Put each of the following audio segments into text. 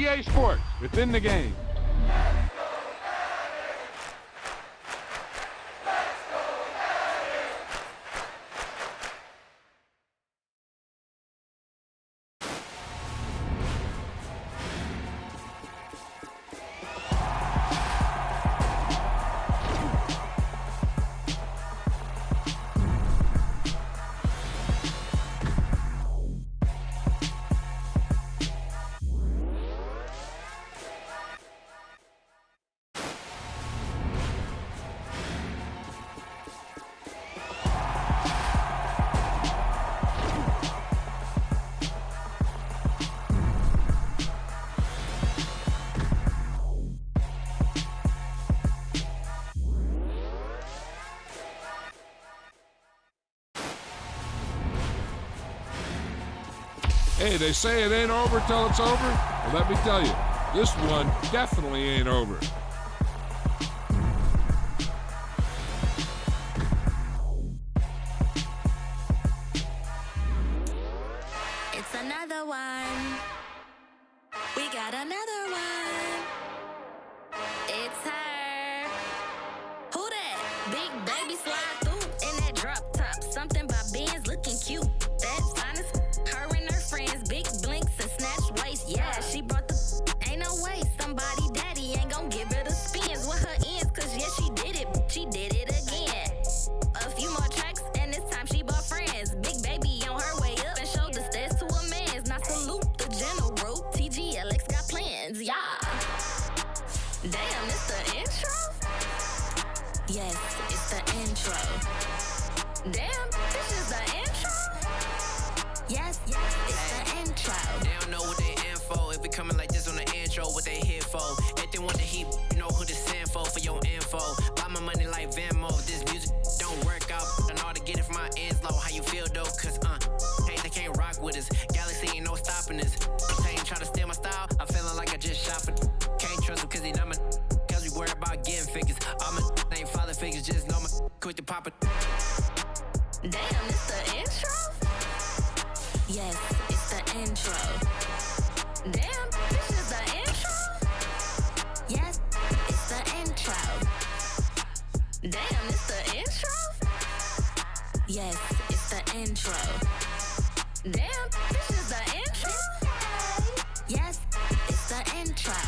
EA Sports. It's in the game. Hey, they say it ain't over till it's over. Well, let me tell you, this one definitely ain't over. It's another one. We got another one. It's her. Who that? Big baby slide through in that drop top. Something by Benz looking cute. That's honest. Her and her friends, big blinks and snatch waist. Yeah, she brought the. Ain't no way somebody daddy ain't gon' give her the spins with her ends. Cause yeah, she did it. She did it again. A few more tracks and this time she bought friends. Big baby on her way up and showed the stairs to a man's. Now salute the general. TGLX got plans, yeah. Damn, it's the intro? Yes, it's the intro. Damn, this is the intro? Yes, it's the intro. They don't know what they in for. If it coming like this on the intro, what they here for? If they want the heat, you know who to send for your info. Buy my money like Venmo. If this music don't work out, and all to get it from my ends low. How you feel though? Cause hey, they can't rock with us. Galaxy ain't no stopping us. They ain't trying to steal my style. I'm feeling like I just shot for. Can't trust him cause he not my. Cause we worried about getting figures. All my ain't father figures, just know my quick to pop it. Damn, it's the intro? Yes, it's the intro. Damn, this is the intro? Yes, it's the intro. Damn, it's the intro? Yes, it's the intro. Damn, this is the intro? Yes, it's the intro.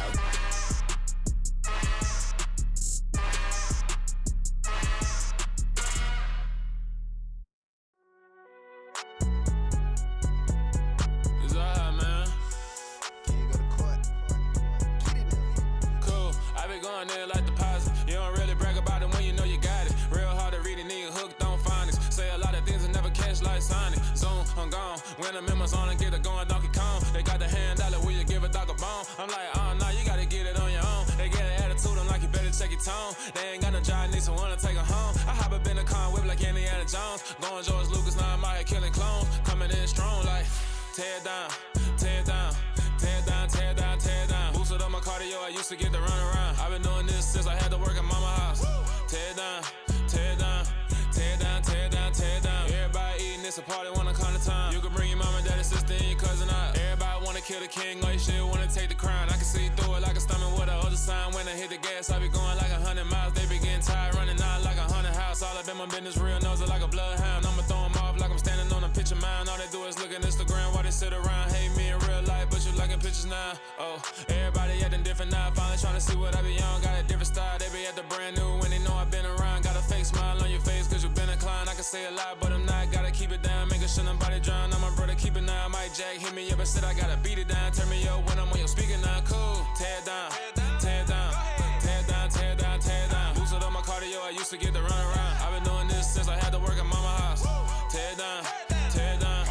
Going there like deposit. You don't really brag about it when you know you got it. Real hard to read a nigga hooked on phonics. Say a lot of things and never catch like Sonic. Zoom, I'm gone. When the memos on and get it going Donkey Kong. They got the hand dollar, will you give a dog a bone? I'm like, oh no, you gotta get it on your own. They get an attitude, I'm like, you better check your tone. They ain't got no job, need someone to take her home. I hop up in the car and whip like Indiana Jones. Going George Lucas, now I'm out here killing clones. Coming in strong like, tear down, tear down. Tear down, tear down, tear down. Boosted up my cardio, I used to get to run around. I've been doing this since I had to work at mama house. Tear down, tear down, tear down, tear down, tear down. Everybody eating this a party when I come to time. You can bring your mama, daddy, sister, and your cousin out. Everybody wanna kill the king, or you shit wanna take the crown. I can see through it like a stomach with a other sign. When I hit the gas, I be going like 100 miles. They be getting tired, running out like 100 house. All up in my business, real nose it like a bloodhound. I'ma throw 'em off like I'm standing on a picture mound. All they do is look at Instagram while they sit around. Hate me in real life, but you liking pictures now. Oh, everybody acting different now. Finally trying to see what I be on. Got a different style, they be at the brand new when they know I've been around. Got a fake smile on your face cause you been inclined. I can say a lot, but I'm not. Gotta keep it down, making sure nobody drown. I'm my brother, keep it now. Mike Jack hit me up and said I gotta beat it down. Turn me up when I'm on your speaker now. Cool, tear down, tear down, tear down, tear down, tear down. Boosted up my cardio, I used to get to run around. I've been doing this since I had to work at mama house. Tear down, tear down,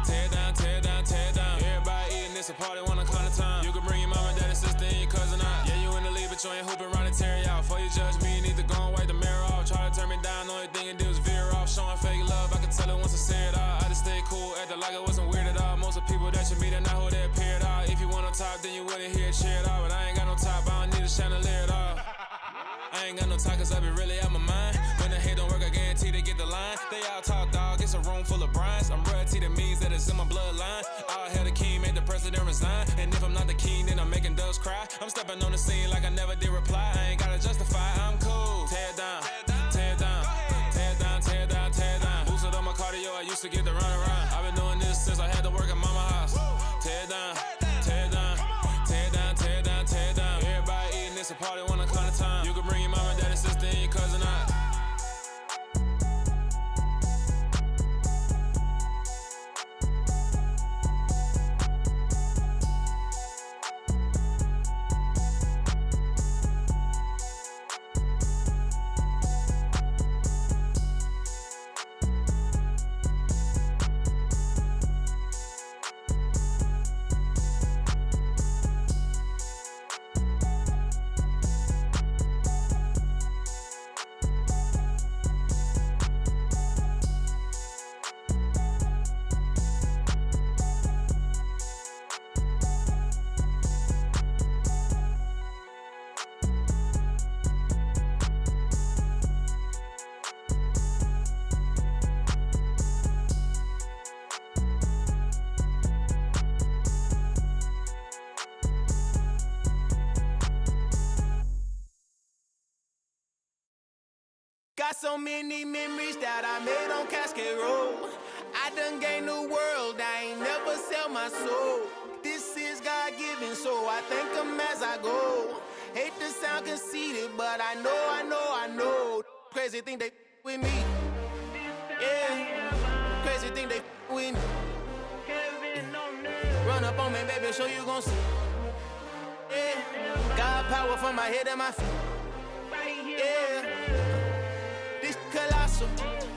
tear down, tear down, tear down. Everybody eating this a party when I come to time. You can bring your mama, daddy, sister, and your cousin out. Yeah, you in the lead, but you ain't hooping around and tear you out. Before you judge me, you need to go and wipe the mirror off. Try to turn me down, only thing you do is veer off. Showing fake love, I can tell it once I say it all. I just stay cool, acting like it wasn't weird at all. Most of the people that you meet are not who they appear at all. If you want on top, then you wouldn't hear it cheer at all. But I ain't got no top, I don't need a chandelier at all. I ain't got no time cause I be really out my mind. When the hate don't work, I guarantee they get the line. They all talk dog, it's a room full of brines. I'm royalty, that means that it's in my bloodline. All hell the king, made the president resign. And if I'm not the king, then I'm making cry. I'm stepping on the scene like I never did reply. I ain't gotta justify, I'm cool. Tear down, tear down, tear down, tear down, tear down. Boosted on my cardio, I used to get to run around. I've been doing this since I had to work at mama house. Tear down, tear down, tear down, tear down, tear down. Everybody eating, it's a party when I come to time. You can bring your mama, daddy, sister, and your cousin out. Got so many memories that I made on Cascade Road. I done gained the world, I ain't never sell my soul. This is God-given, so I thank him as I go. Hate to sound conceited, but I know. Crazy thing they with me. Yeah, crazy thing they with me. Run up on me, baby, show you gon' see. Yeah, God power from my head and my feet. Yeah. This colossal,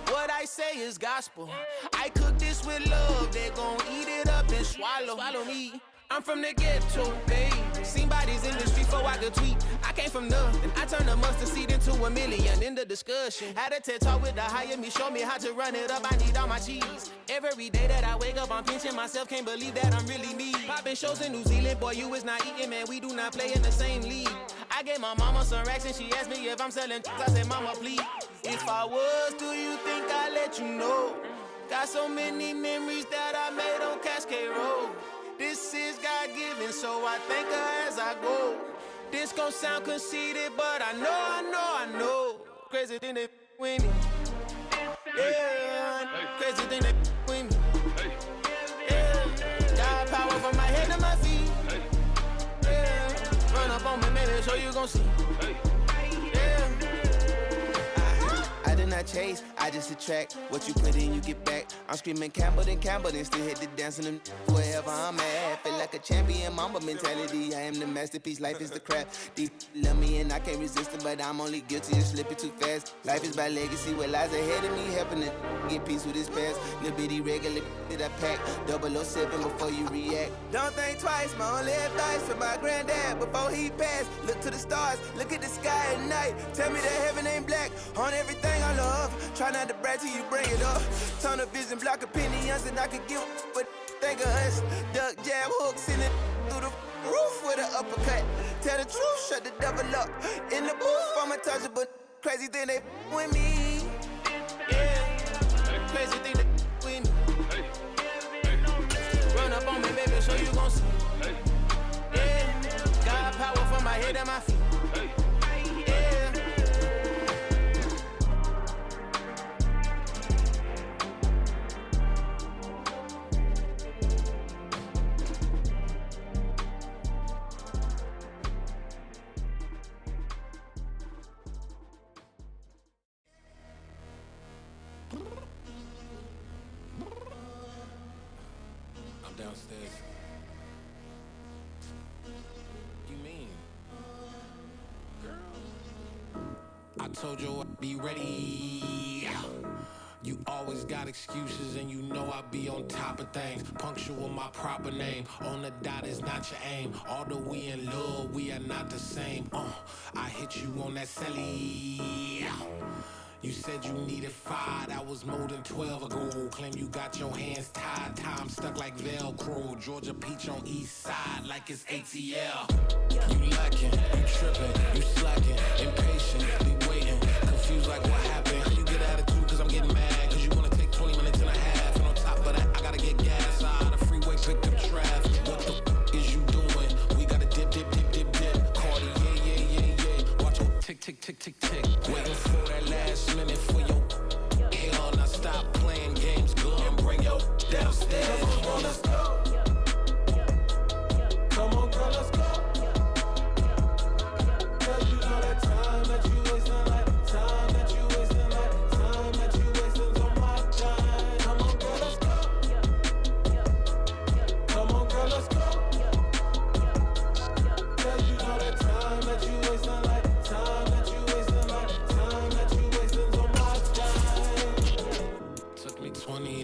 what I say is gospel. I cook this with love, they gon' eat it up and swallow me. I'm from the ghetto, babe. Seen bodies in the street before I could tweet. I came from nothing, I turned a mustard seed into a million. In the discussion, had a TED talk with the higher me, show me how to run it up, I need all my cheese. Every day that I wake up, I'm pinching myself, can't believe that I'm really me. Popping shows in New Zealand, boy, you is not eating, man, we do not play in the same league. I gave my mama some racks and she asked me if I'm selling. I said, mama, please. If I was, do you think I'd let you know? Got so many memories that I made on Cascade Road. This is God-given, so I thank her as I go. This gon' sound conceited, but I know. Crazy thing they with me. Yeah, crazy thing they with me. Yeah, God power from my head to my feet. Yeah, run up on me, maybe so you gon' see. Yeah. I did not chase, I just attract. What you put in, you get back. I'm screaming Campbell, then still hit the dance and wherever I'm at. Feel like a champion, mamba mentality. I am the masterpiece, life is the craft. Deep love me and I can't resist it, but I'm only guilty of slipping too fast. Life is by legacy, what lies ahead of me, helping to get peace with this past. Little bitty regular that I pack, 007 before you react. Don't think twice, my only advice from my granddad before he passed. Look to the stars, look at the sky at night. Tell me that heaven ain't black on everything I love. Try not to brag till you bring it up. Tunnel vision, block opinions, and I could give but think of us. Duck jab hooks in it through the roof with an uppercut. Tell the truth, shut the double up. In the booth, I'm untouchable. Crazy thing they with me. Yeah, crazy thing they with me. Run up on me, baby, so you gon' see. Yeah, God power from my head and my feet. Yeah. Downstairs. You mean? Girl, I told you I'd be ready. You always got excuses and you know I be on top of things. Punctual my proper name. On the dot is not your aim. Although we in love, we are not the same. I hit you on that celly. You said you needed 5, that was more than 12 ago. Claim you got your hands tied, time stuck like Velcro. Georgia peach on east side like it's ATL. You lacking, you tripping, you slacking, impatient, be waiting, confused like what happened. How you get attitude cause I'm getting mad, cause you wanna take 20 minutes and a half. And on top of that, I gotta get gas out of the freeway, pick up traffic. What the is you doing? We gotta dip,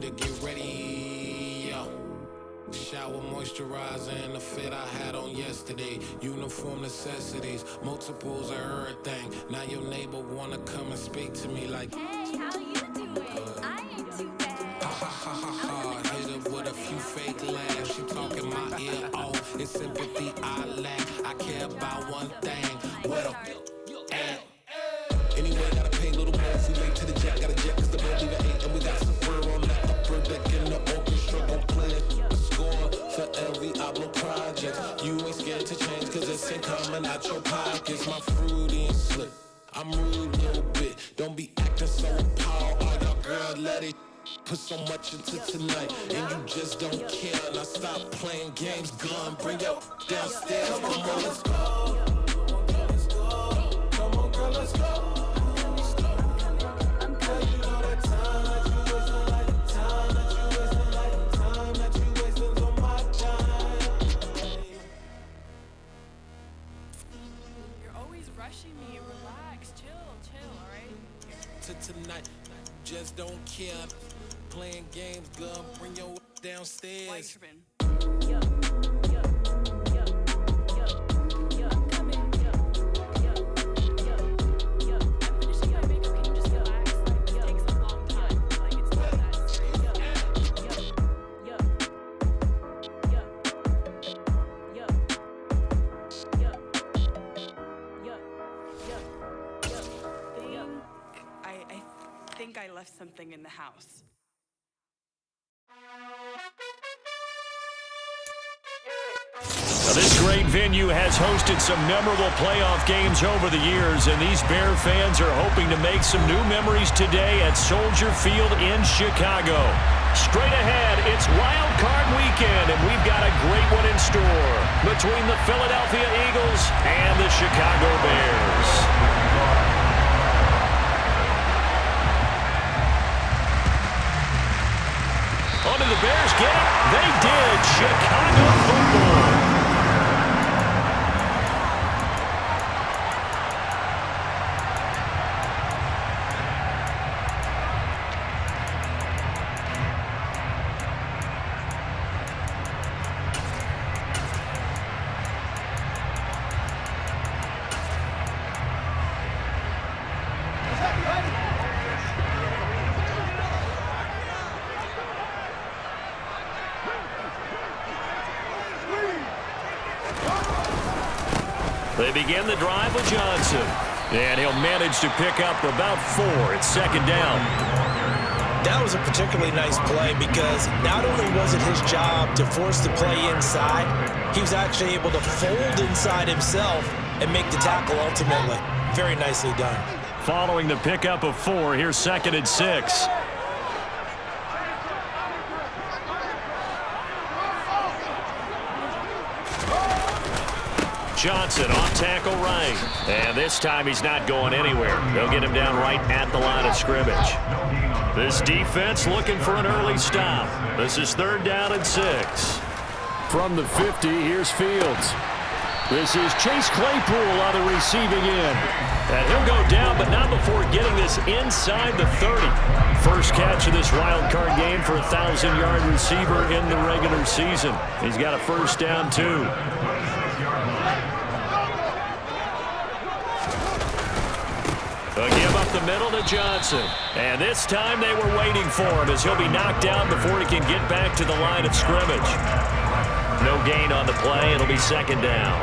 to get ready. Yo. Shower moisturizer and the fit I had on yesterday. Uniform necessities, multiples of everything. Now your neighbor wanna come and speak to me like, Hey, how you doing? I ain't too bad. ha ha ha ha ha. Hit her with a few fake laughs. She talking my ear off. It's sympathy I lack. I care about one thing. What up? Anyway, gotta pay a little more if we late to the jet. Gotta jet cause the road leave at 8. And we got some fur on the upper deck in the orchestra. Gon' play a score for every album project. You ain't scared to change cause it's ain't coming out your pockets. My fruity and slick. I'm rude a little bit. Don't be acting so appalled. All y'all girl, let it put so much into tonight. And you just don't care. Now stop playing games, gun. Bring your downstairs. Come on, let's go. Come on, girl, let's go. Me, relax, chill, all right? Tonight, just don't care. Playing games, gun, bring your downstairs. White tripping. I'm coming. I'm finishing my makeup. Can you just relax? Like, this takes a long time. Like, it's not that serious. I think I left something in the house. Now, this great venue has hosted some memorable playoff games over the years, and these Bear fans are hoping to make some new memories today at Soldier Field in Chicago. Straight ahead, it's Wild Card Weekend, and we've got a great one in store between the Philadelphia Eagles and the Chicago Bears. Oh, did the Bears get it? They did. Chicago football. They begin the drive with Johnson, and he'll manage to pick up about 4. It's second down. That was a particularly nice play because not only was it his job to force the play inside, he was actually able to fold inside himself and make the tackle ultimately. Very nicely done. Following the pickup of 4, here's second and 6. Johnson off tackle right. And this time he's not going anywhere. They'll get him down right at the line of scrimmage. This defense looking for an early stop. This is third down and 6. From the 50, here's Fields. This is Chase Claypool on the receiving end. And he'll go down, but not before getting this inside the 30. First catch of this wild card game for a 1,000-yard receiver in the regular season. He's got a first down, too. A give up the middle to Johnson. And this time they were waiting for him as he'll be knocked down before he can get back to the line of scrimmage. No gain on the play. It'll be second down.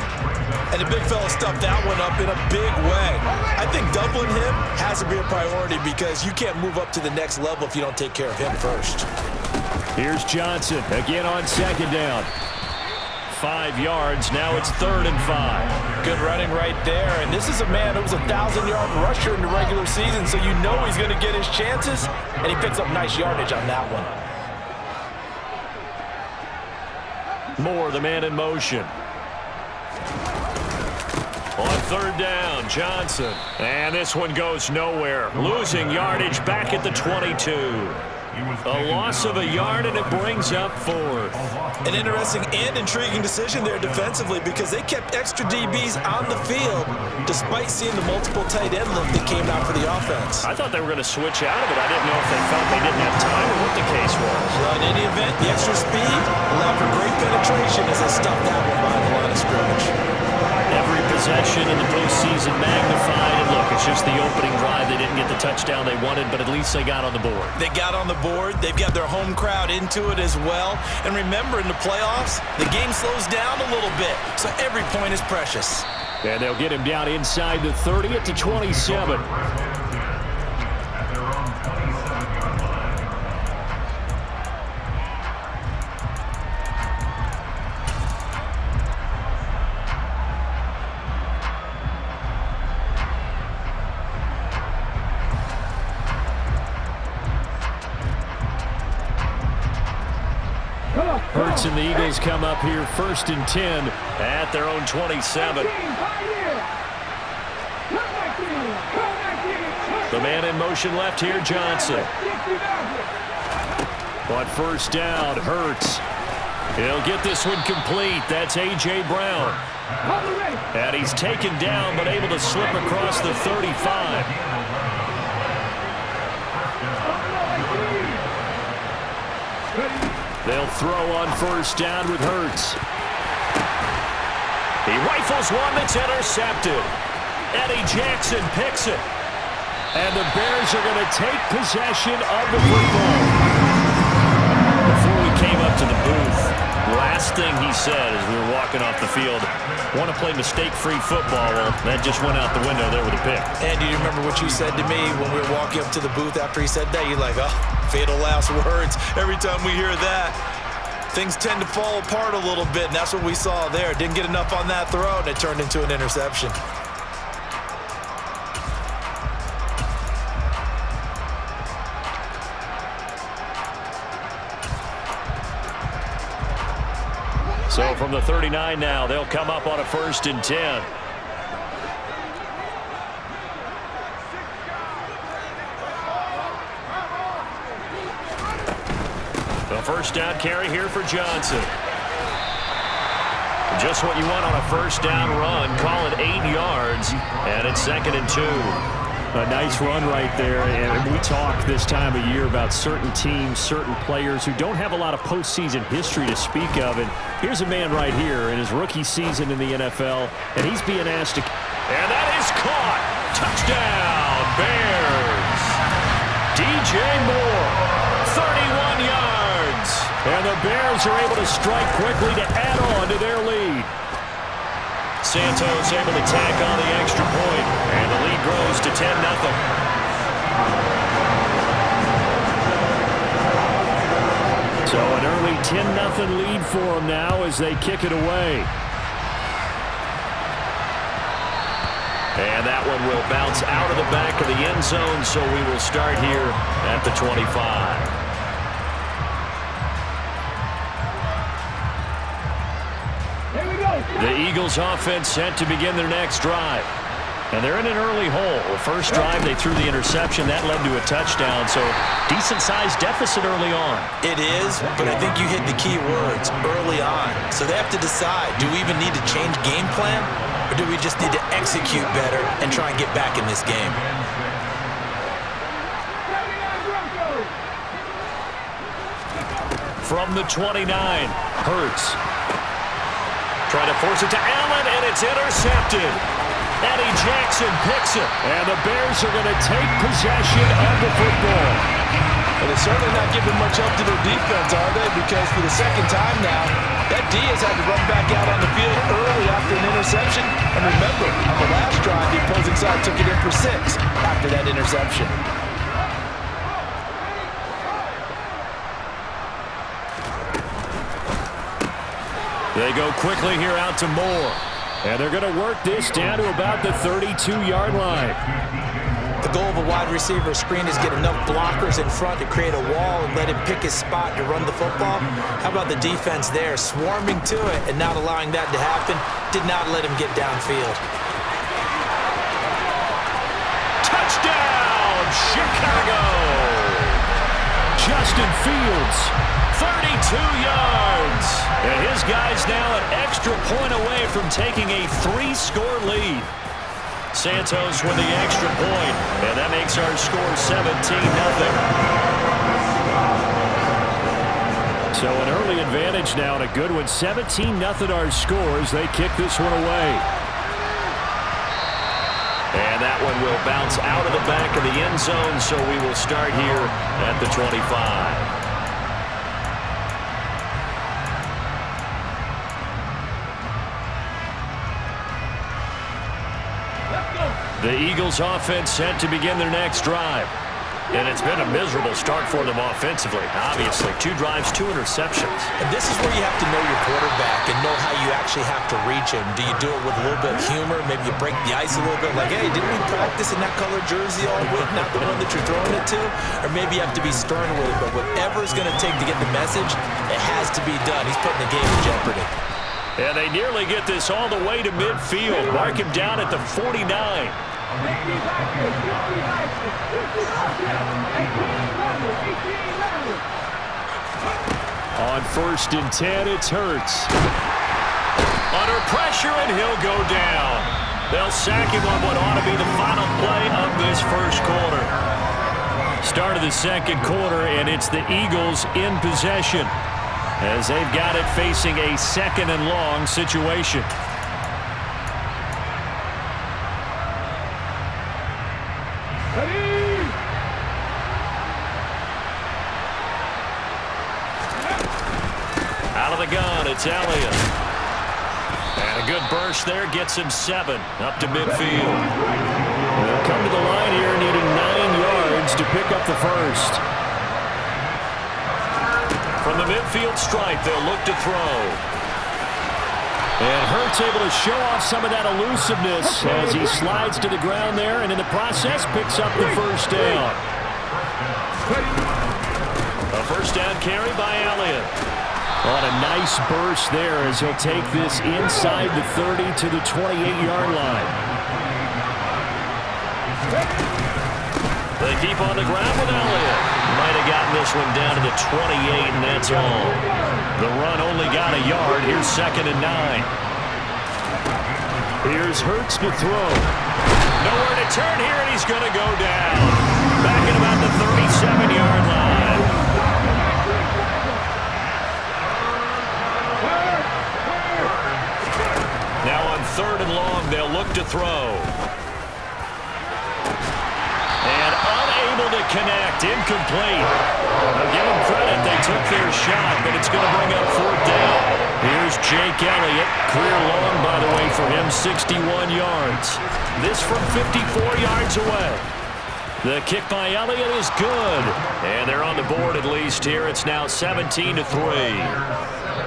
And the big fella stuffed that one up in a big way. I think doubling him has to be a priority because you can't move up to the next level if you don't take care of him first. Here's Johnson again on second down. 5 yards. Now it's third and 5. Good running right there. And this is a man who was a 1,000-yard rusher in the regular season, so you know he's going to get his chances, and he picks up nice yardage on that one. Moore, the man in motion. On third down, Johnson. And this one goes nowhere. Losing yardage back at the 22. A loss of a yard, and it brings up 4th. An interesting and intriguing decision there defensively because they kept extra DBs on the field despite seeing the multiple tight end look that came out for the offense. I thought they were going to switch out of it. I didn't know if they felt they didn't have time or what the case was. Well, in any event, the extra speed allowed for great penetration as they stopped that one by the line of scrimmage. Every possession in the postseason magnified, and look, it's just the opening drive. They didn't get the touchdown they wanted, but at least they got on the board. They got on the board. They've got their home crowd into it as well. And remember, in the playoffs, the game slows down a little bit, so every point is precious. And they'll get him down inside the 30 at the 27. Hurts and the Eagles come up here 1st and 10 at their own 27. The man in motion left here, Johnson. But 1st down, Hurts. He'll get this one complete. That's A.J. Brown. And he's taken down but able to slip across the 35. They'll throw on 1st down with Hurts. He rifles one that's intercepted. Eddie Jackson picks it. And the Bears are going to take possession of the football. Before we came up to the booth, last thing he said as we were walking off the field, want to play mistake-free football. Well, that just went out the window there with a pick. And do you remember what you said to me when we were walking up to the booth after he said that? You're like, oh, fatal last words. Every time we hear that, things tend to fall apart a little bit, and that's what we saw there. Didn't get enough on that throw, and it turned into an interception. So from the 39 now, they'll come up on a 1st and 10. The 1st down carry here for Johnson. Just what you want on a 1st down run. Call it 8 yards, and it's 2nd and 2. A nice run right there, and we talk this time of year about certain teams, certain players who don't have a lot of postseason history to speak of, and here's a man right here in his rookie season in the NFL, and he's being asked to... And that is caught! Touchdown, Bears! DJ Moore, 31 yards! And the Bears are able to strike quickly to add on to their lead. Santos able to tack on the extra point, and the lead grows to 10-0. So an early 10-0 lead for them now as they kick it away. And that one will bounce out of the back of the end zone, so we will start here at the 25. The Eagles offense set to begin their next drive. And they're in an early hole. The first drive, they threw the interception. That led to a touchdown, so decent-sized deficit early on. It is, but I think you hit the key words, early on. So they have to decide, do we even need to change game plan, or do we just need to execute better and try and get back in this game? From the 29, Hurts. Trying to force it to Allen, and it's intercepted. Eddie Jackson picks it, and the Bears are going to take possession of the football. Well, they're certainly not giving much up to their defense, are they? Because for the second time now, that D has had to run back out on the field early after an interception. And remember, on the last drive, the opposing side took it in for 6 after that interception. They go quickly here out to Moore. And they're going to work this down to about the 32-yard line. The goal of a wide receiver screen is get enough blockers in front to create a wall and let him pick his spot to run the football. How about the defense there, swarming to it and not allowing that to happen? Did not let him get downfield. Touchdown, Chicago! Justin Fields, 32 yards. And his guy's now an extra point away from taking a 3-score lead. Santos with the extra point, and that makes our score 17-0. So an early advantage now and a good one. 17-0 our scores. They kick this one away. And that one will bounce out of the back of the end zone, so we will start here at the 25. The Eagles offense set to begin their next drive. And it's been a miserable start for them offensively. Obviously, 2 drives, 2 interceptions. And this is where you have to know your quarterback and know how you actually have to reach him. Do you do it with a little bit of humor? Maybe you break the ice a little bit like, hey, didn't we practice in that color jersey all week? Not the one that you're throwing it to? Or maybe you have to be stern with it. But whatever it's going to take to get the message, it has to be done. He's putting the game in jeopardy. And they nearly get this all the way to midfield. Mark him down at the 49. On 1st and 10, it's Hurts. Under pressure, and he'll go down. They'll sack him on what ought to be the final play of this first quarter. Start of the second quarter, and it's the Eagles in possession as they've got it facing a 2nd and long situation. Out of the gun, it's Elliott. And a good burst there gets him 7 up to midfield. They'll come to the line here needing 9 yards to pick up the first. From the midfield stripe, they'll look to throw. And Hurts able to show off some of that elusiveness as he slides to the ground there, and in the process picks up the first down. A first down carry by Elliott. On a nice burst there as he'll take this inside the 30 to the 28-yard line. They keep on the ground with Elliott. Might have gotten this one down to the 28, and that's all. The run only got a yard. Here's 2nd and 9. Here's Hurts to throw. Nowhere to turn here, and he's going to go down. Back at about the 37-yard line. Now on 3rd and long, they'll look to throw. And unable to connect, incomplete. Now give them credit, they took their shot, but it's going to bring up 4th down. Here's Jake Elliott, career long, by the way, for him, 61 yards. This from 54 yards away. The kick by Elliott is good. And they're on the board at least here. It's now 17-3.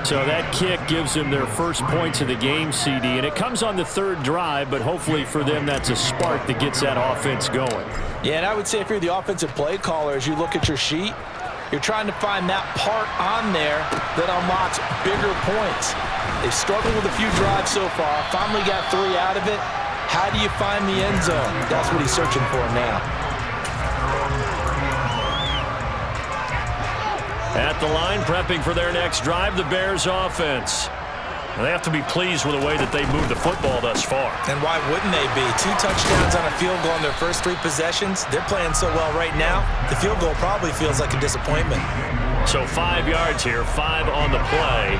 So that kick gives them their first points of the game, CD. And it comes on the 3rd drive, but hopefully for them that's a spark that gets that offense going. Yeah, and I would say if you're the offensive play caller, as you look at your sheet, you're trying to find that part on there that unlocks bigger points. They've struggled with a few drives so far. Finally got 3 out of it. How do you find the end zone? That's what he's searching for now. At the line, prepping for their next drive, the Bears offense. They have to be pleased with the way that they moved the football thus far. And why wouldn't they be? 2 touchdowns on a field goal in their first 3 possessions. They're playing so well right now, the field goal probably feels like a disappointment. So 5 yards here, 5 on the play,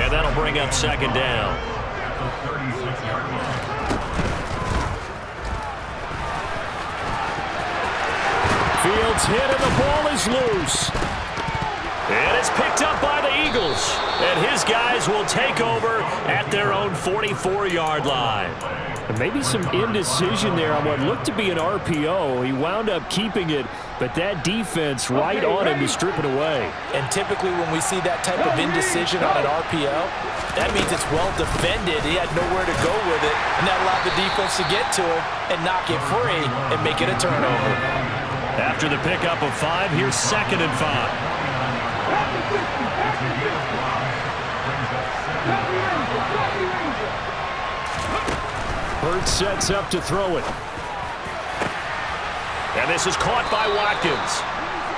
and that'll bring up 2nd down. Fields hit and the ball is loose. And it's picked up by the Eagles. And his guys will take over at their own 44-yard line. And maybe some indecision there on what looked to be an RPO. He wound up keeping it, but that defense right on him to strip it away. And typically when we see that type of indecision on an RPO, that means it's well defended. He had nowhere to go with it, and that allowed the defense to get to him and knock it free and make it a turnover. After the pickup of 5, here's 2nd and 5. Hurts sets up to throw it. And this is caught by Watkins.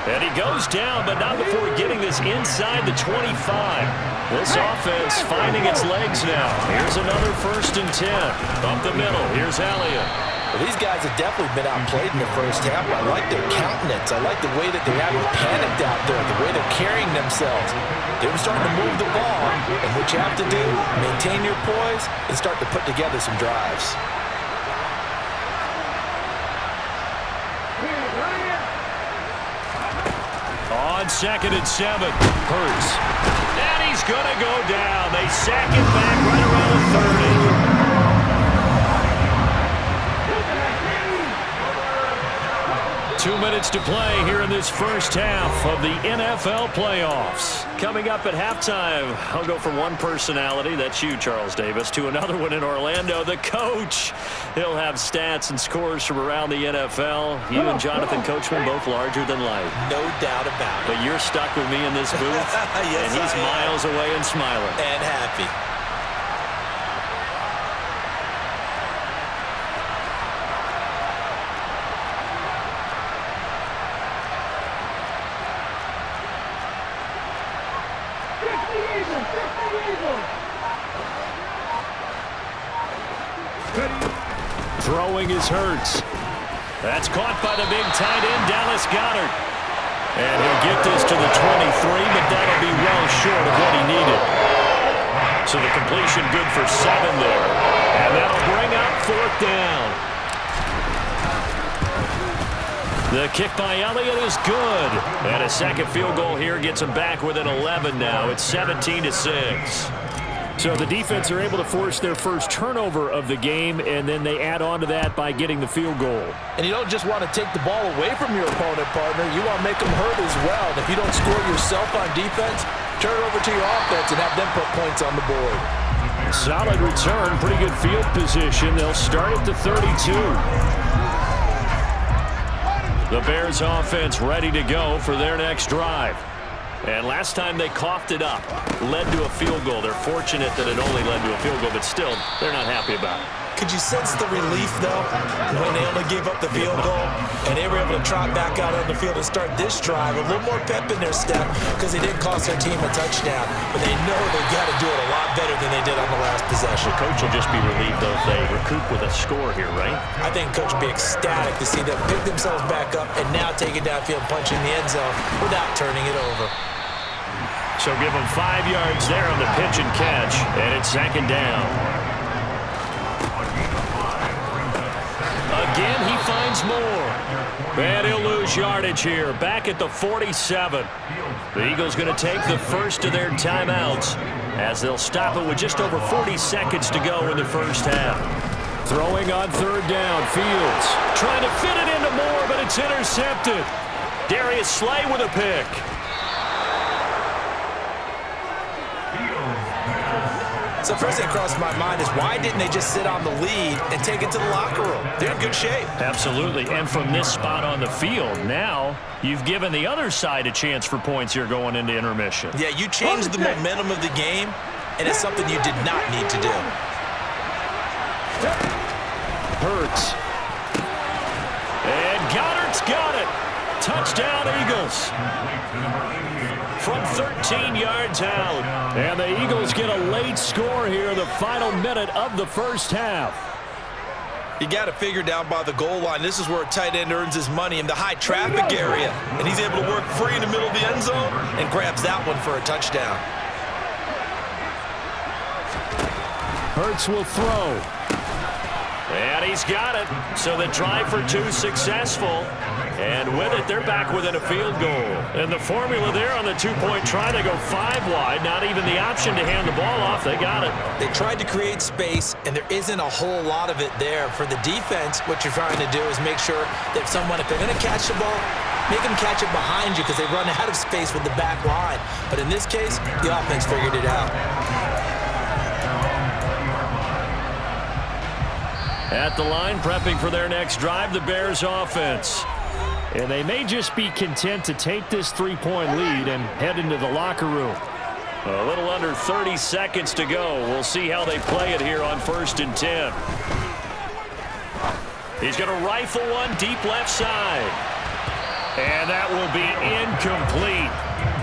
And he goes down, but not before getting this inside the 25. This offense finding its legs now. Here's another 1st and 10. Up the middle, here's Elliott. Well, these guys have definitely been outplayed in the first half. I like their countenance. I like the way that they haven't panicked out there, the way they're carrying themselves. They're starting to move the ball, and what you have to do, maintain your poise and start to put together some drives. On 2nd and 7, Hurts. And he's going to go down. They sack it back right around the 30. 2 minutes to play here in this first half of the NFL playoffs. Coming up at halftime, I'll go from one personality, that's you, Charles Davis, to another one in Orlando, the coach. He'll have stats and scores from around the NFL. You and Jonathan Coachman both larger than life. No doubt about it. But you're stuck with me in this booth, yes, and he's miles away and smiling. And happy. Throwing is Hurts. That's caught by the big tight end, Dallas Goedert. And he'll get this to the 23, but that'll be well short of what he needed. So the completion good for 7 there. And that'll bring up 4th down. The kick by Elliott is good. And a second field goal here gets him back within 11 now. It's 17-6. So the defense are able to force their first turnover of the game, and then they add on to that by getting the field goal. And you don't just want to take the ball away from your opponent, partner. You want to make them hurt as well. And if you don't score yourself on defense, turn it over to your offense and have them put points on the board. Solid return, pretty good field position. They'll start at the 32. The Bears offense ready to go for their next drive. And last time they coughed it up, led to a field goal. They're fortunate that it only led to a field goal, but still, they're not happy about it. Could you sense the relief, though, when they only gave up the field goal and they were able to trot back out on the field and start this drive? A little more pep in their step because they didn't cost their team a touchdown, but they know they've got to do it a lot better than they did on the last possession. The coach will just be relieved, though, if they recoup with a score here, right? I think coach will be ecstatic to see them pick themselves back up and now take it downfield, punching the end zone without turning it over. So give them 5 yards there on the pitch and catch, and it's 2nd down. Again, he finds more. And he'll lose yardage here, back at the 47. The Eagles going to take the first of their timeouts as they'll stop it with just over 40 seconds to go in the first half. Throwing on 3rd down, Fields trying to fit it into Moore, but it's intercepted. Darius Slay with a pick. So first thing crossed my mind is why didn't they just sit on the lead and take it to the locker room? They're in good shape. Absolutely, and from this spot on the field, now you've given the other side a chance for points here going into intermission. Yeah, you changed the momentum of the game, and it's something you did not need to do. Hurts. And Goddard's got it. Touchdown, Eagles. From 13 yards out. And the Eagles get a late score here, the final minute of the first half. You got to figure down by the goal line. This is where a tight end earns his money in the high traffic area. And he's able to work free in the middle of the end zone and grabs that one for a touchdown. Hurts will throw. And he's got it. So the drive for 2 successful. And with it, they're back within a field goal. And the formula there on the 2-point try, they go 5 wide. Not even the option to hand the ball off. They got it. They tried to create space, and there isn't a whole lot of it there. For the defense, what you're trying to do is make sure that someone, if they're going to catch the ball, make them catch it behind you because they run out of space with the back line. But in this case, the offense figured it out. At the line, prepping for their next drive, the Bears offense. And they may just be content to take this 3-point lead and head into the locker room. A little under 30 seconds to go. We'll see how they play it here on 1st and 10. He's going to rifle one deep left side. And that will be incomplete.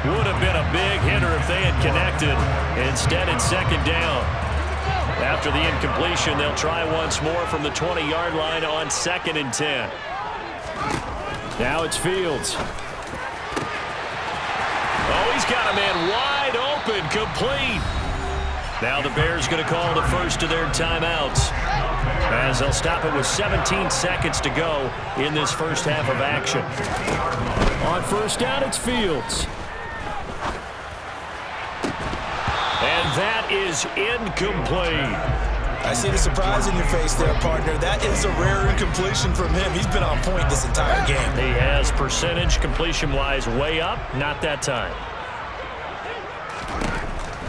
Would have been a big hitter if they had connected. Instead, it's second down. After the incompletion, they'll try once more from the 20-yard line on 2nd and 10. Now it's Fields. Oh, he's got a man wide open, complete. Now the Bears going to call the first of their timeouts, as they'll stop it with 17 seconds to go in this first half of action. On first down, it's Fields. And that is incomplete. I see the surprise in your face there, partner. That is a rare incompletion from him. He's been on point this entire game. He has percentage completion-wise way up, not that time.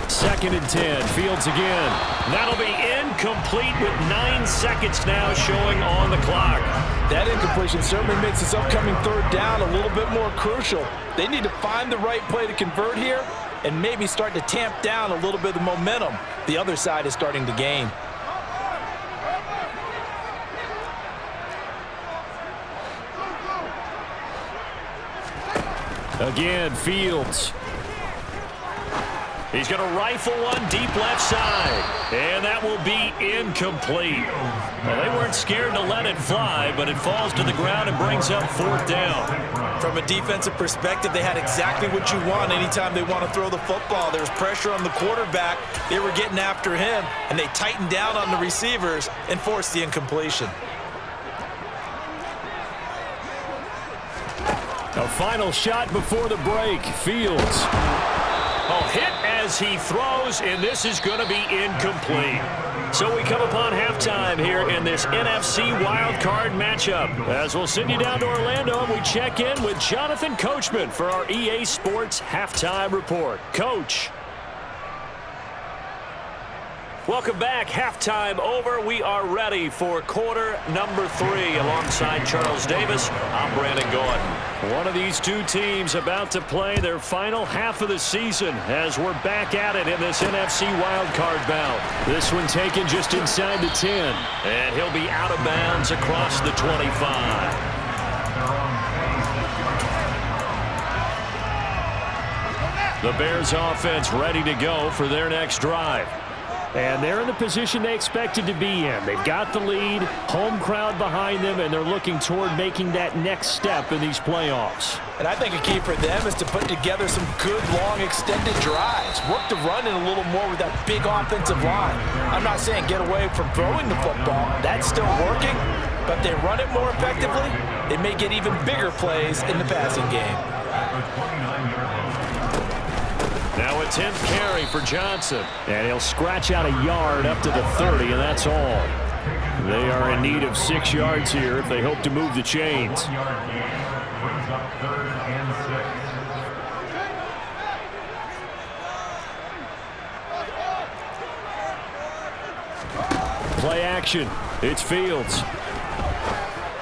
2nd and 10, Fields again. That'll be incomplete with 9 seconds now showing on the clock. That incompletion certainly makes this upcoming third down a little bit more crucial. They need to find the right play to convert here and maybe start to tamp down a little bit of the momentum the other side is starting to gain. Again, Fields. He's going to rifle one deep left side, and that will be incomplete. Well, they weren't scared to let it fly, but it falls to the ground and brings up 4th down. From a defensive perspective, they had exactly what you want anytime they want to throw the football. There was pressure on the quarterback. They were getting after him, and they tightened down on the receivers and forced the incompletion. A final shot before the break. Fields. Oh, hit as he throws, and this is going to be incomplete. So we come upon halftime here in this NFC wildcard matchup. As we'll send you down to Orlando, and we check in with Jonathan Coachman for our EA Sports Halftime Report. Coach. Welcome back. Halftime over. We are ready for quarter number 3. Alongside Charles Davis, I'm Brandon Gordon. One of these two teams about to play their final half of the season as we're back at it in this NFC wildcard bout. This one taken just inside the 10, and he'll be out of bounds across the 25. The Bears offense ready to go for their next drive. And they're in the position they expected to be in. They've got the lead, home crowd behind them, and they're looking toward making that next step in these playoffs. And I think a key for them is to put together some good, long, extended drives. Work the run in a little more with that big offensive line. I'm not saying get away from throwing the football. That's still working. But if they run it more effectively, they may get even bigger plays in the passing game. Now a 10th carry for Johnson. And he'll scratch out a yard up to the 30, and that's all. They are in need of 6 yards here if they hope to move the chains. Play action. It's Fields.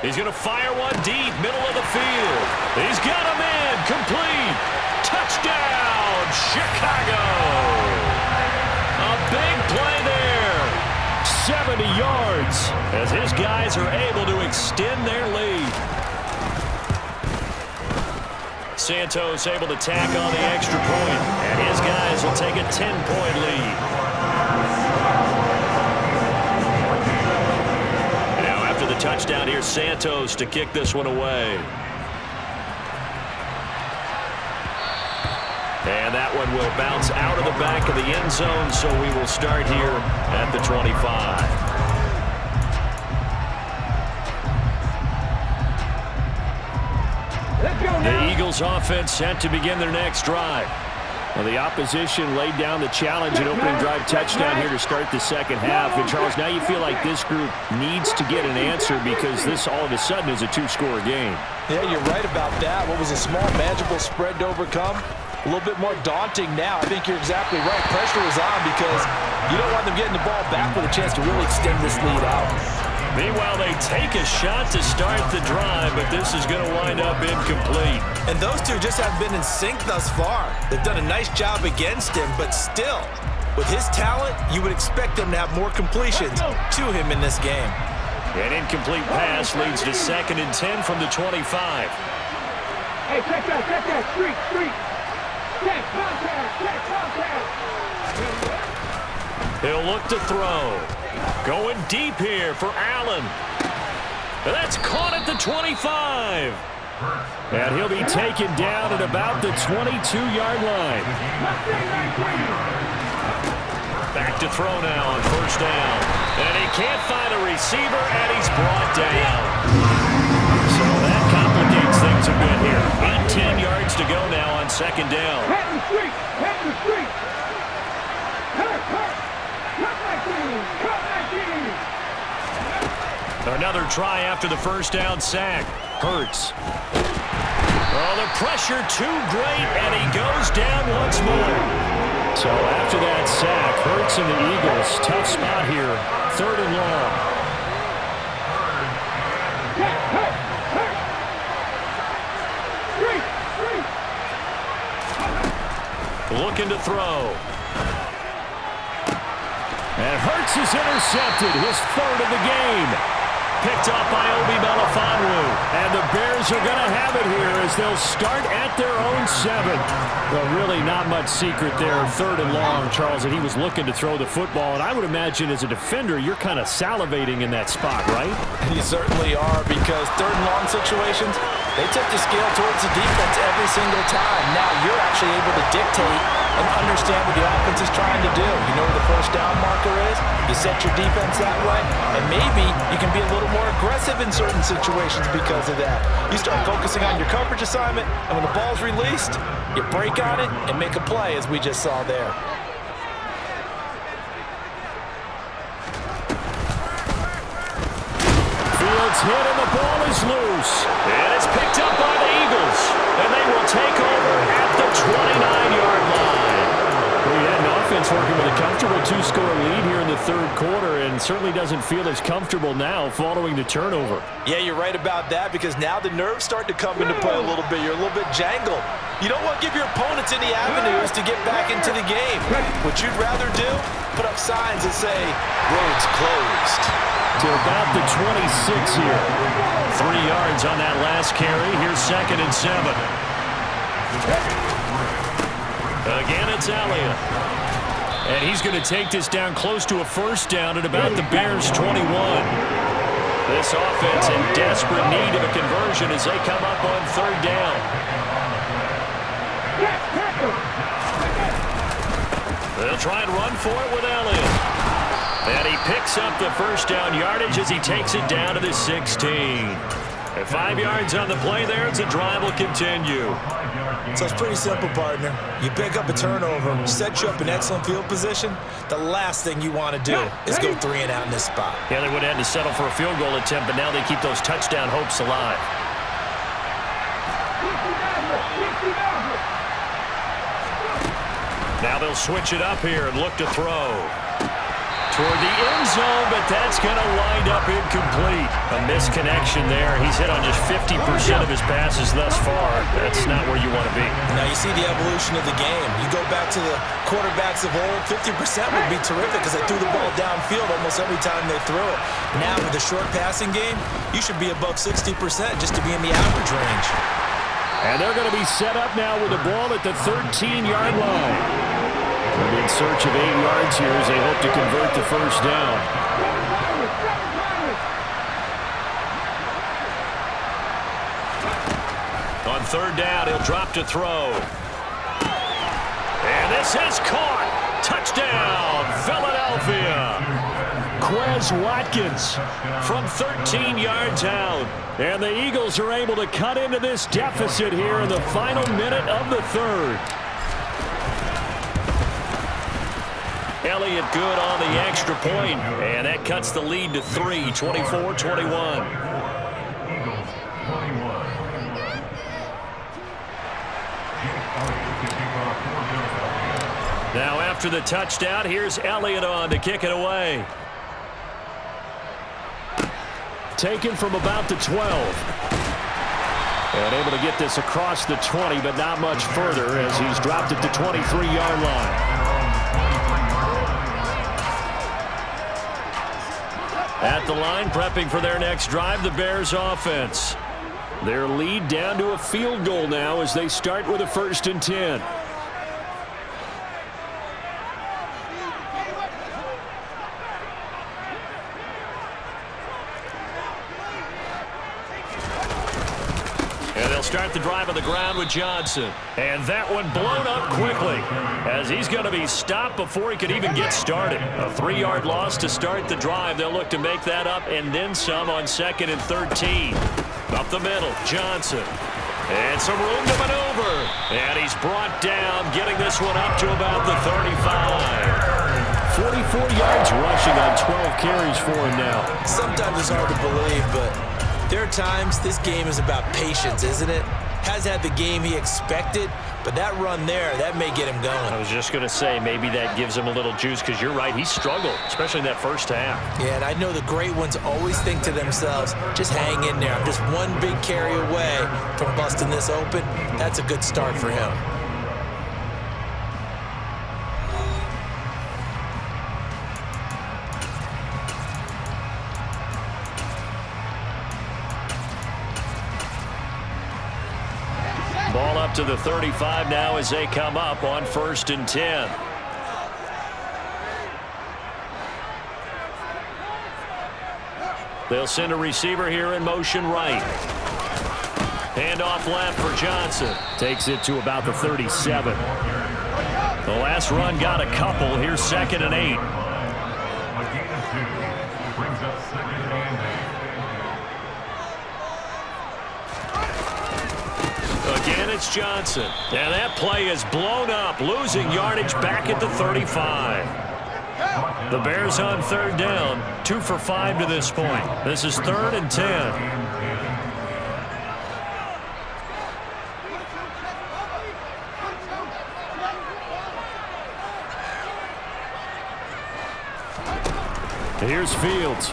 He's going to fire one deep, middle of the field. He's got a man, complete. Touchdown, Chicago. A big play there. 70 yards as his guys are able to extend their lead. Santos able to tack on the extra point, and his guys will take a 10-point lead. Now after the touchdown, here's Santos to kick this one away. And that one will bounce out of the back of the end zone, so we will start here at the 25. The Eagles offense set to begin their next drive. Well, the opposition laid down the challenge and opening drive touchdown here to start the second half. And, Charles, now you feel like this group needs to get an answer because this all of a sudden is a 2-score game. Yeah, you're right about that. What was a small, manageable spread to overcome? A little bit more daunting now. I think you're exactly right. Pressure is on because you don't want them getting the ball back with a chance to really extend this lead out. Meanwhile, they take a shot to start the drive, but this is going to wind up incomplete. And those two just haven't been in sync thus far. They've done a nice job against him, but still, with his talent, you would expect them to have more completions to him in this game. An incomplete pass leads to 2nd and 10 from the 25. Hey, check that, street. Check contact. He'll look to throw. Going deep here for Allen. That's caught at the 25. And he'll be taken down at about the 22-yard line. Back to throw now on first down. And he can't find a receiver, and he's brought down. So that complicates things a bit here. 18 yards to go now on second down. Head in the street. Another try after the first down sack. Hurts. Oh, the pressure too great, and he goes down once more. So after that sack, Hurts and the Eagles, tough spot here. Third and long. Looking to throw. And Hurts is intercepted, his third of the game. Picked up by Obi Melifonwu. And the Bears are going to have it here as they'll start at their own 7. Well, really not much secret there. Third and long, Charles, and he was looking to throw the football. And I would imagine as a defender, you're kind of salivating in that spot, right? You certainly are, because third and long situations, they tip the scale towards the defense every single time. Now you're actually able to dictate and understand what the offense is trying to do. You know where the first down marker is. You set your defense that way, and maybe you can be a little more aggressive in certain situations because of that. You start focusing on your coverage assignment, and when the ball's released, you break on it and make a play, as we just saw there. Fields hit and the ball is loose. And it's picked up by the Eagles. And they will take over at the 29-yard line. We had an offense working with a comfortable 2-score lead here in the third quarter, and certainly doesn't feel as comfortable now following the turnover. Yeah, you're right about that, because now the nerves start to come into play a little bit. You're a little bit jangled. You don't want to give your opponents any avenues to get back into the game. What you'd rather do, put up signs that say, roads closed. To about the 26 here. 3 yards on that last carry. Here's second and 7. Again, it's Elliott. And he's going to take this down close to a first down at about the Bears' 21. This offense in desperate need of a conversion as they come up on third down. They'll try and run for it with Elliott. And he picks up the first down yardage as he takes it down to the 16. At 5 yards on the play there, the drive will continue. So it's pretty simple, partner. You pick up a turnover, set you up in excellent field position. The last thing you want to do is go 3 and out in this spot. Yeah, they would have had to settle for a field goal attempt, but now they keep those touchdown hopes alive. Now they'll switch it up here and look to throw. Toward the end zone, but that's going to wind up incomplete. A misconnection there. He's hit on just 50% of his passes thus far. That's not where you want to be. Now you see the evolution of the game. You go back to the quarterbacks of old, 50% would be terrific because they threw the ball downfield almost every time they threw it. Now with the short passing game, you should be above 60% just to be in the average range. And they're going to be set up now with the ball at the 13-yard line. They're in search of 8 yards here as they hope to convert the first down. On third down, he'll drop to throw. And this is caught. Touchdown, Philadelphia. Quez Watkins from 13 yards out. And the Eagles are able to cut into this deficit here in the final minute of the third. Elliott good on the extra point, and that cuts the lead to 3, 24-21. Now after the touchdown, here's Elliott on to kick it away. Taken from about the 12. And able to get this across the 20, but not much further as he's dropped at the 23-yard line. At the line, prepping for their next drive, the Bears offense. Their lead down to a field goal now as they start with a 1st and 10. And they'll start the drive on the ground with Johnson. And that one blown up quickly as he's going to be stopped before he could even get started. A 3-yard loss to start the drive. They'll look to make that up and then some on 2nd and 13. Up the middle, Johnson. And some room to maneuver. And he's brought down, getting this one up to about the 35. 44 yards rushing on 12 carries for him now. Sometimes it's hard to believe, but there are times this game is about patience, isn't it? Hasn't had the game he expected, but that run there, that may get him going. I was just going to say, maybe that gives him a little juice because you're right, he struggled, especially in that first half. Yeah, and I know the great ones always think to themselves, just hang in there. I'm just one big carry away from busting this open. That's a good start for him. Ball up to the 35 now as they come up on 1st and 10. They'll send a receiver here in motion right. Handoff left for Johnson. Takes it to about the 37. The last run got a couple. Here's 2nd and 8. Again, it's Johnson. And that play is blown up, losing yardage back at the 35. The Bears on 3rd down, 2 for 5 to this point. This is 3rd and 10. Here's Fields.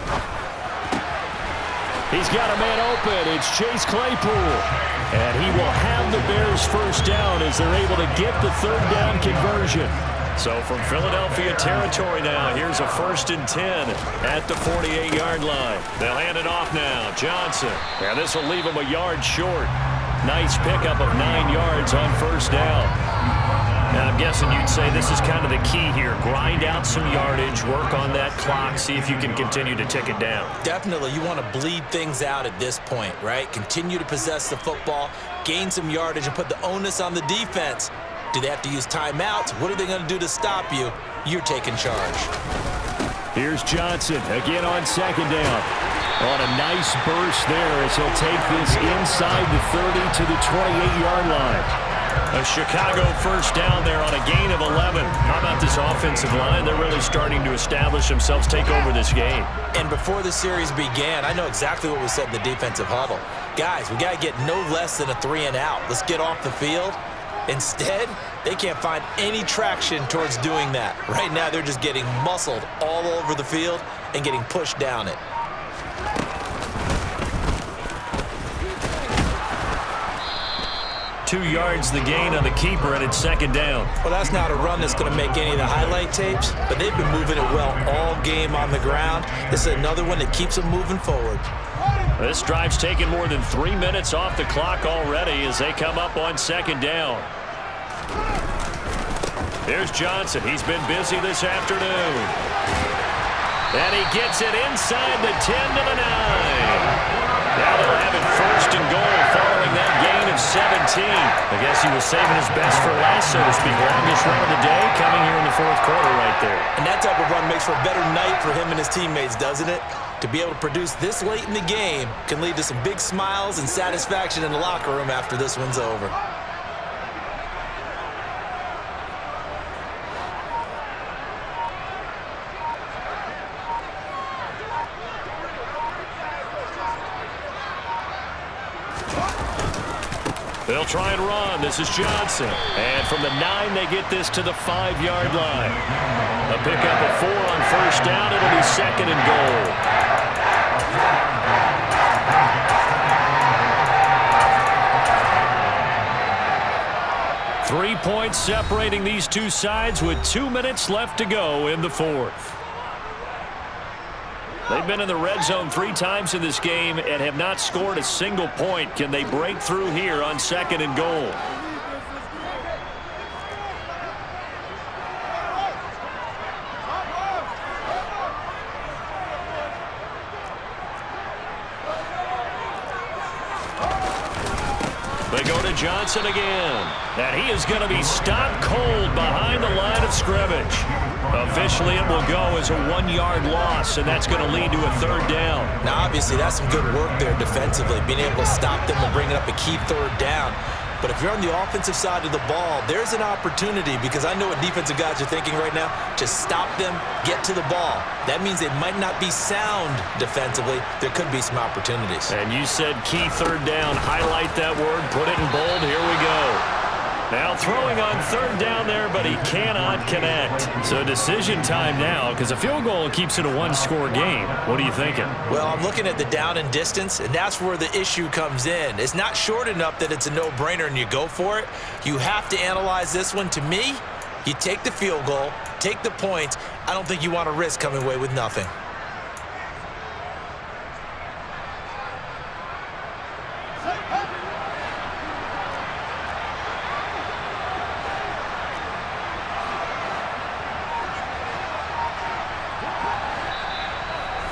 He's got a man open. It's Chase Claypool. And he will have the Bears 1st down as they're able to get the 3rd down conversion. So from Philadelphia territory now, here's a 1st and 10 at the 48-yard line. They'll hand it off now. Johnson. And this will leave him a yard short. Nice pickup of 9 yards on 1st down. And I'm guessing you'd say this is kind of the key here. Grind out some yardage, work on that clock, see if you can continue to tick it down. Definitely, you want to bleed things out at this point, right? Continue to possess the football, gain some yardage, and put the onus on the defense. Do they have to use timeouts? What are they going to do to stop you? You're taking charge. Here's Johnson again on 2nd down. On a nice burst there as he'll take this inside the 30 to the 28-yard line. A Chicago 1st down there on a gain of 11. How about this offensive line? They're really starting to establish themselves, take over this game. And before the series began, I know exactly what was said in the defensive huddle. Guys, we got to get no less than a 3 and out. Let's get off the field. Instead, they can't find any traction towards doing that. Right now, they're just getting muscled all over the field and getting pushed down it. Two yards the gain on the keeper, and it's 2nd down. Well, that's not a run that's going to make any of the highlight tapes, but they've been moving it well all game on the ground. This is another one that keeps them moving forward. This drive's taken more than 3 minutes off the clock already as they come up on 2nd down. Here's Johnson. He's been busy this afternoon. And he gets it inside the 10 to the 9. Now they'll have it 1st and goal following that gain of 17. I guess he was saving his best for last, so to speak. Longest run of the day coming here in the 4th quarter right there. And that type of run makes for a better night for him and his teammates, doesn't it? To be able to produce this late in the game can lead to some big smiles and satisfaction in the locker room after this one's over. They'll try and run. This is Johnson. And from the 9, they get this to the 5-yard line. A pickup of 4 on 1st down. It'll be 2nd and goal. Three points separating these two sides with 2 minutes left to go in the 4th. They've been in the red zone 3 times in this game and have not scored a single point. Can they break through here on 2nd and goal? They go to Johnson again. And he is going to be stopped cold behind the line of scrimmage. Officially, it will go as a 1-yard loss, and that's going to lead to a 3rd down. Now, obviously, that's some good work there defensively, being able to stop them and bringing up a key 3rd down. But if you're on the offensive side of the ball, there's an opportunity, because I know what defensive guys are thinking right now. Just stop them, get to the ball. That means they might not be sound defensively. There could be some opportunities. And you said key 3rd down. Highlight that word. Put it in bold. Here we go. Now throwing on 3rd down there, but he cannot connect. So decision time now, because a field goal keeps it a 1-score game. What are you thinking? Well, I'm looking at the down and distance, and that's where the issue comes in. It's not short enough that it's a no-brainer and you go for it. You have to analyze this one. To me, you take the field goal, take the points. I don't think you want to risk coming away with nothing.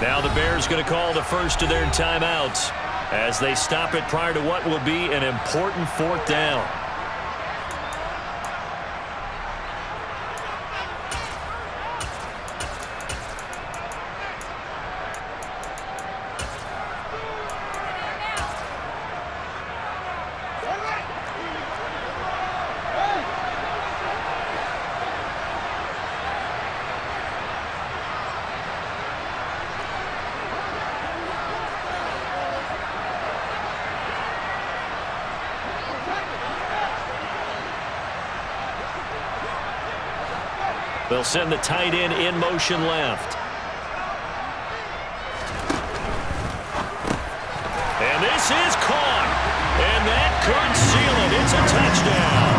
Now the Bears going to call the first of their timeouts as they stop it prior to what will be an important 4th down. They'll send the tight end in motion left. And this is caught. And that could seal it. It's a touchdown.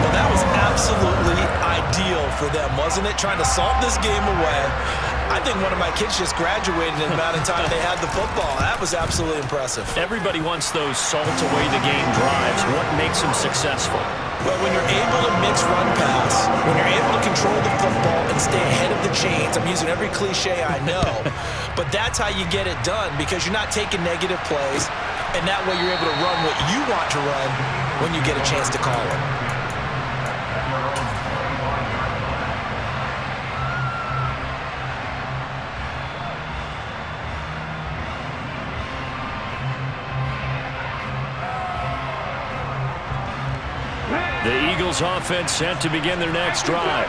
Well, that was absolutely ideal for them, wasn't it? Trying to salt this game away. I think one of my kids just graduated in the amount of time they had the football. That was absolutely impressive. Everybody wants those salt-away-the-game drives. What makes them successful? Well, when you're able to mix run pass, when you're able to control the football and stay ahead of the chains, I'm using every cliche I know, but that's how you get it done, because you're not taking negative plays, and that way you're able to run what you want to run when you get a chance to call it. The Eagles offense set to begin their next drive.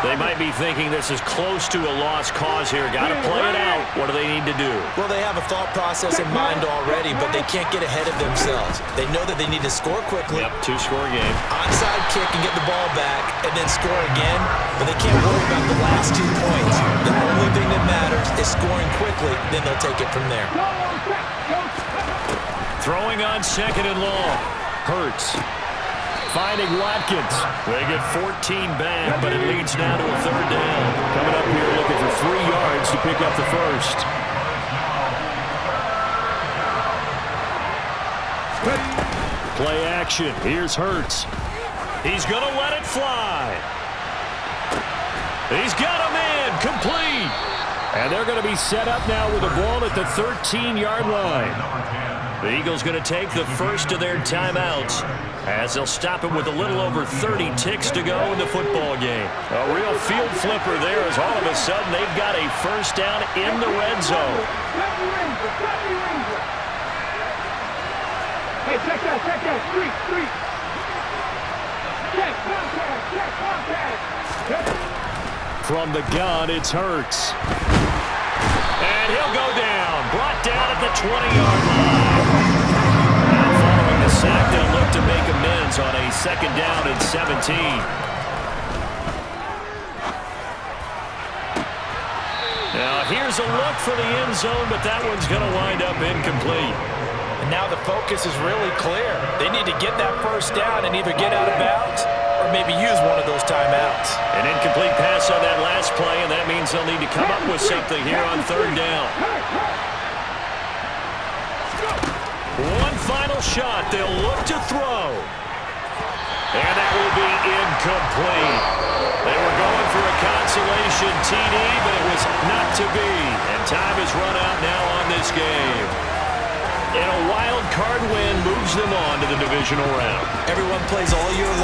They might be thinking this is close to a lost cause here. Got to play it out. What do they need to do? Well, they have a thought process in mind already, but they can't get ahead of themselves. They know that they need to score quickly. Yep, 2-score game. Onside kick and get the ball back and then score again, but they can't worry about the last 2 points. The only thing that matters is scoring quickly, then they'll take it from there. Throwing on 2nd and long. Hurts. Finding Watkins. They get 14 back, but it leads now to a 3rd down. Coming up here looking for 3 yards to pick up the first. Play action. Here's Hurts. He's going to let it fly. He's got him in. Complete. And they're going to be set up now with a ball at the 13-yard line. The Eagles going to take the first of their timeouts as they'll stop it with a little over 30 ticks to go in the football game. A real field flipper there as all of a sudden they've got a first down in the red zone. Hey, check that, street. Check, contact. From the gun, it's Hurts. And he'll go down. Brought down at the 20-yard line. And following the sack, they'll look to make amends on a 2nd down and 17. Now, here's a look for the end zone, but that one's going to wind up incomplete. And now the focus is really clear. They need to get that first down and either get out of bounds or maybe use one of those timeouts. An incomplete pass on that last play, and that means they'll need to come up with something here on third down. One final shot. They'll look to throw. And that will be incomplete. They were going for a consolation TD, but it was not to be. And time is run out now on this game. And a wild card win moves them on to the divisional round. Everyone plays all year long.